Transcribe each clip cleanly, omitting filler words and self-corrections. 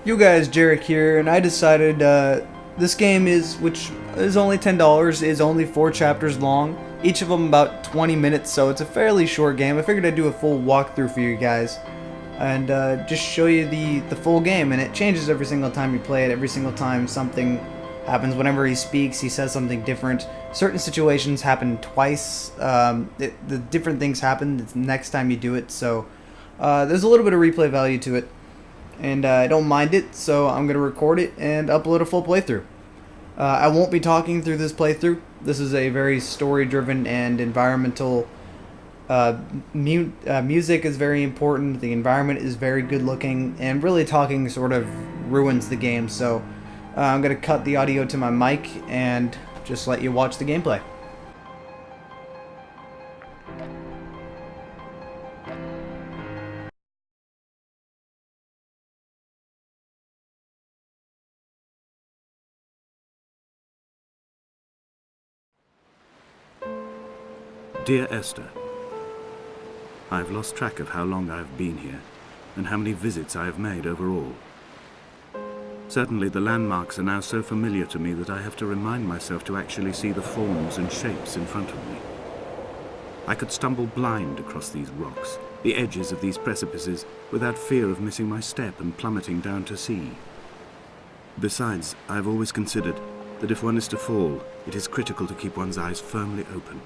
You guys, Jarek here, and I decided this game which is only $10, is only 4 chapters long, each of them about 20 minutes, so it's a fairly short game. I figured I'd do a full walkthrough for you guys, and just show you the full game, and it changes every single time you play it. Every single time something happens, whenever he speaks, he says something different. Certain situations happen twice, the different things happen the next time you do it, so there's a little bit of replay value to it. And I don't mind it, so I'm going to record it and upload a full playthrough. I won't be talking through this playthrough. This is a very story-driven and environmental. Music is very important, the environment is very good-looking, and really talking sort of ruins the game, so I'm going to cut the audio to my mic and just let you watch the gameplay. Dear Esther, I've lost track of how long I've been here and how many visits I have made overall. Certainly the landmarks are now so familiar to me that I have to remind myself to actually see the forms and shapes in front of me. I could stumble blind across these rocks, the edges of these precipices, without fear of missing my step and plummeting down to sea. Besides, I've always considered that if one is to fall, it is critical to keep one's eyes firmly open.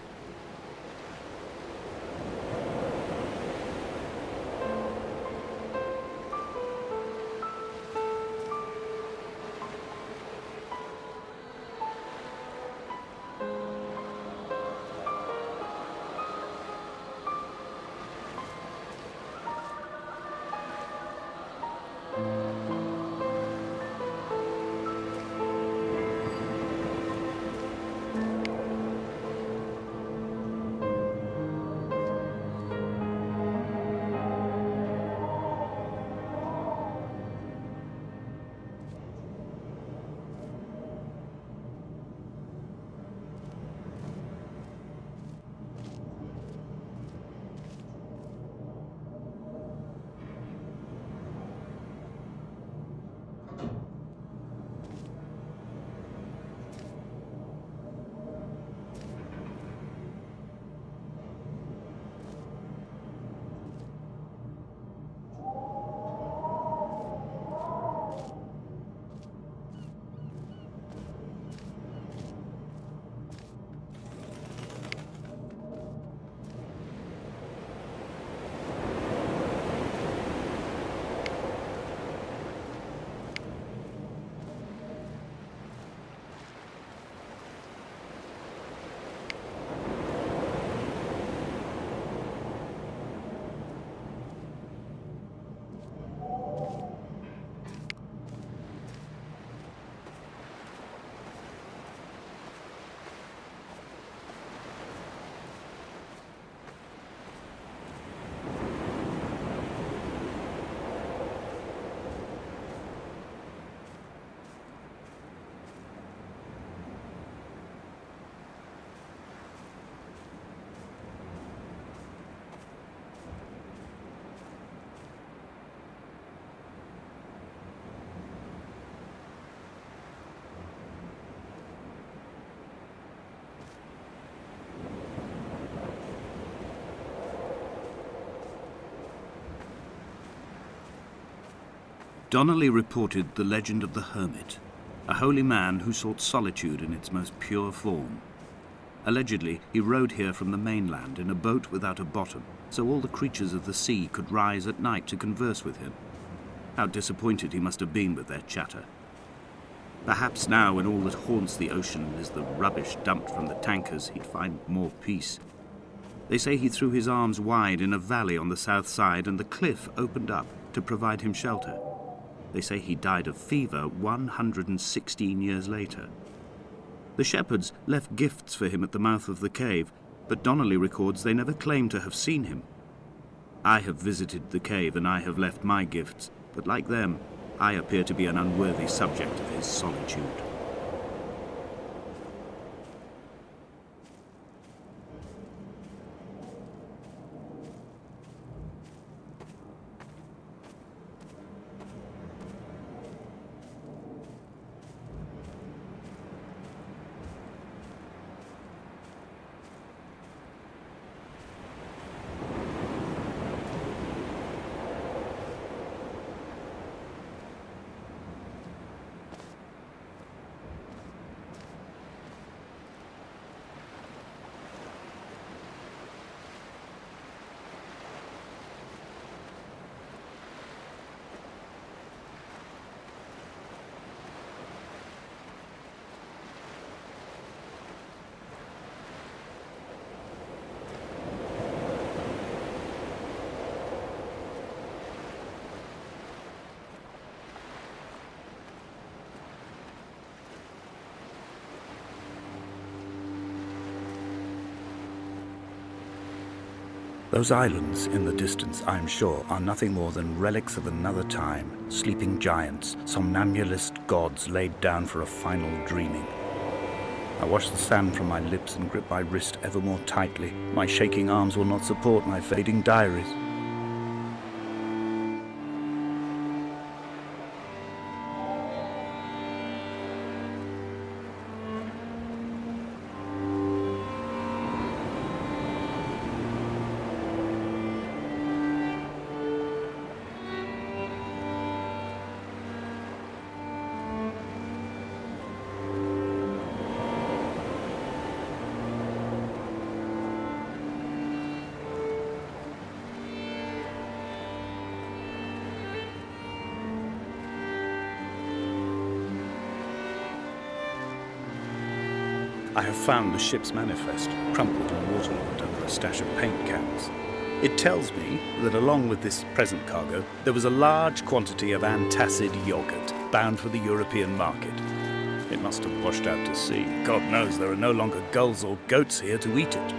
Donnelly reported the legend of the hermit, a holy man who sought solitude in its most pure form. Allegedly, he rode here from the mainland in a boat without a bottom, so all the creatures of the sea could rise at night to converse with him. How disappointed he must have been with their chatter. Perhaps now, when all that haunts the ocean is the rubbish dumped from the tankers, he'd find more peace. They say he threw his arms wide in a valley on the south side, and the cliff opened up to provide him shelter. They say he died of fever 116 years later. The shepherds left gifts for him at the mouth of the cave, but Donnelly records they never claimed to have seen him. I have visited the cave and I have left my gifts, but like them, I appear to be an unworthy subject of his solitude. Those islands in the distance, I'm sure, are nothing more than relics of another time, sleeping giants, somnambulist gods laid down for a final dreaming. I wash the sand from my lips and grip my wrist ever more tightly. My shaking arms will not support my fading diaries. I have found the ship's manifest, crumpled and waterlogged under a stash of paint cans. It tells me that along with this present cargo, there was a large quantity of antacid yogurt bound for the European market. It must have washed out to sea. God knows there are no longer gulls or goats here to eat it.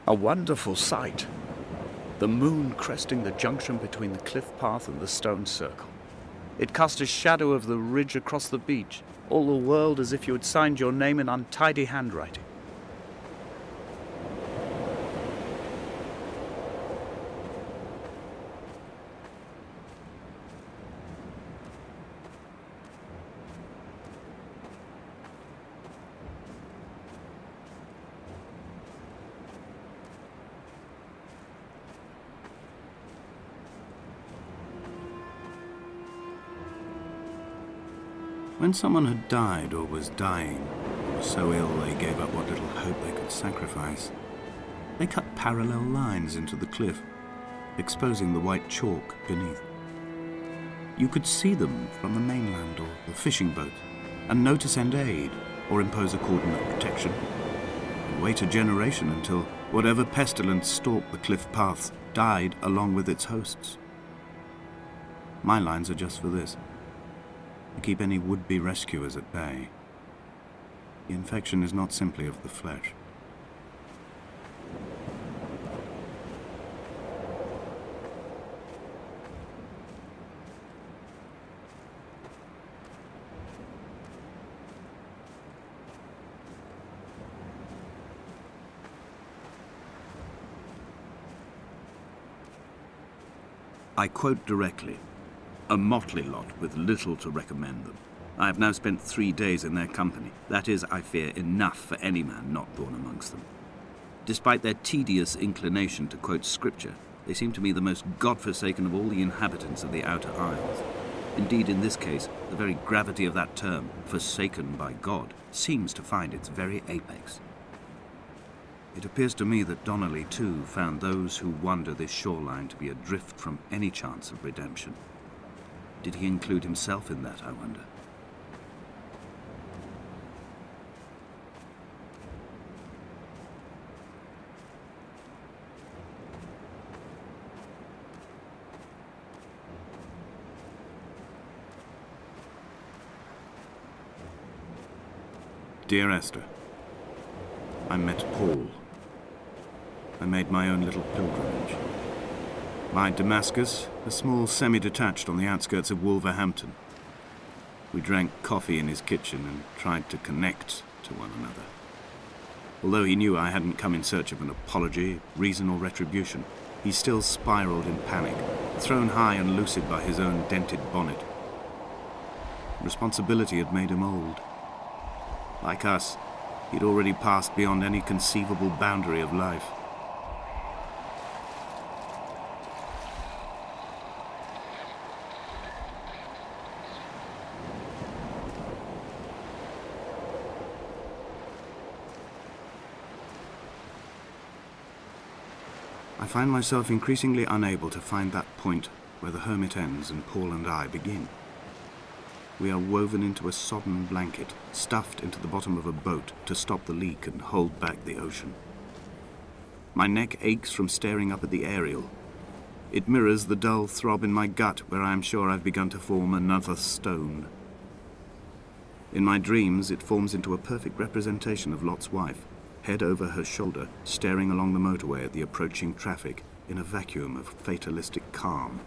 A wonderful sight. The moon cresting the junction between the cliff path and the stone circle. It cast a shadow of the ridge across the beach, all the world as if you had signed your name in untidy handwriting. When someone had died or was dying, or was so ill they gave up what little hope they could sacrifice, they cut parallel lines into the cliff, exposing the white chalk beneath. You could see them from the mainland or the fishing boat, and know to send aid or impose a cordon of protection, and wait a generation until whatever pestilence stalked the cliff paths died along with its hosts. My lines are just for this. To keep any would-be rescuers at bay. The infection is not simply of the flesh. I quote directly. A motley lot with little to recommend them. I have now spent 3 days in their company. That is, I fear, enough for any man not born amongst them. Despite their tedious inclination to quote scripture, they seem to me the most godforsaken of all the inhabitants of the Outer Isles. Indeed, in this case, the very gravity of that term, forsaken by God, seems to find its very apex. It appears to me that Donnelly, too, found those who wander this shoreline to be adrift from any chance of redemption. Did he include himself in that, I wonder? Dear Esther, I met Paul. I made my own little pilgrimage. My Damascus, a small semi-detached on the outskirts of Wolverhampton. We drank coffee in his kitchen and tried to connect to one another. Although he knew I hadn't come in search of an apology, reason or retribution, he still spiraled in panic, thrown high and lucid by his own dented bonnet. Responsibility had made him old. Like us, he'd already passed beyond any conceivable boundary of life. I find myself increasingly unable to find that point where the hermit ends and Paul and I begin. We are woven into a sodden blanket, stuffed into the bottom of a boat to stop the leak and hold back the ocean. My neck aches from staring up at the aerial. It mirrors the dull throb in my gut where I am sure I've begun to form another stone. In my dreams, it forms into a perfect representation of Lot's wife, head over her shoulder, staring along the motorway at the approaching traffic in a vacuum of fatalistic calm.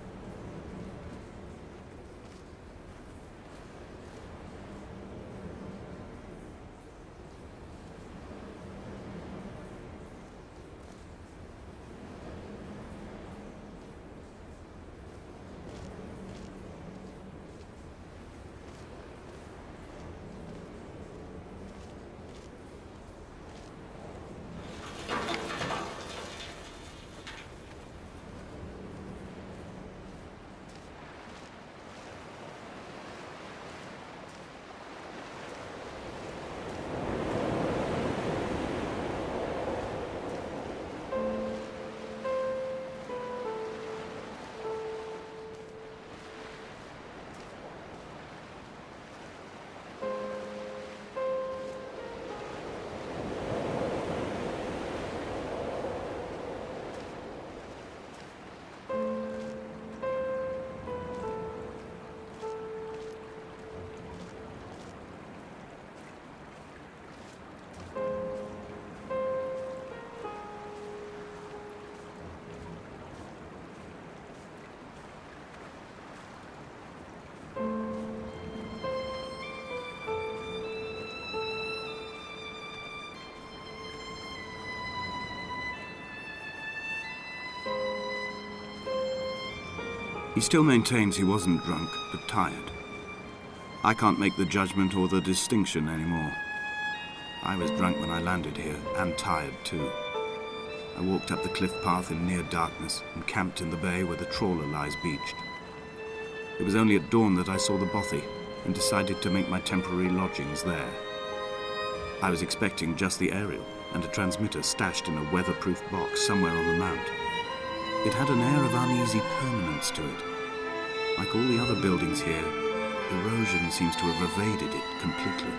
He still maintains he wasn't drunk, but tired. I can't make the judgment or the distinction anymore. I was drunk when I landed here, and tired too. I walked up the cliff path in near darkness and camped in the bay where the trawler lies beached. It was only at dawn that I saw the bothy and decided to make my temporary lodgings there. I was expecting just the aerial and a transmitter stashed in a weatherproof box somewhere on the mount. It had an air of uneasy permanence to it. Like all the other buildings here, erosion seems to have evaded it completely.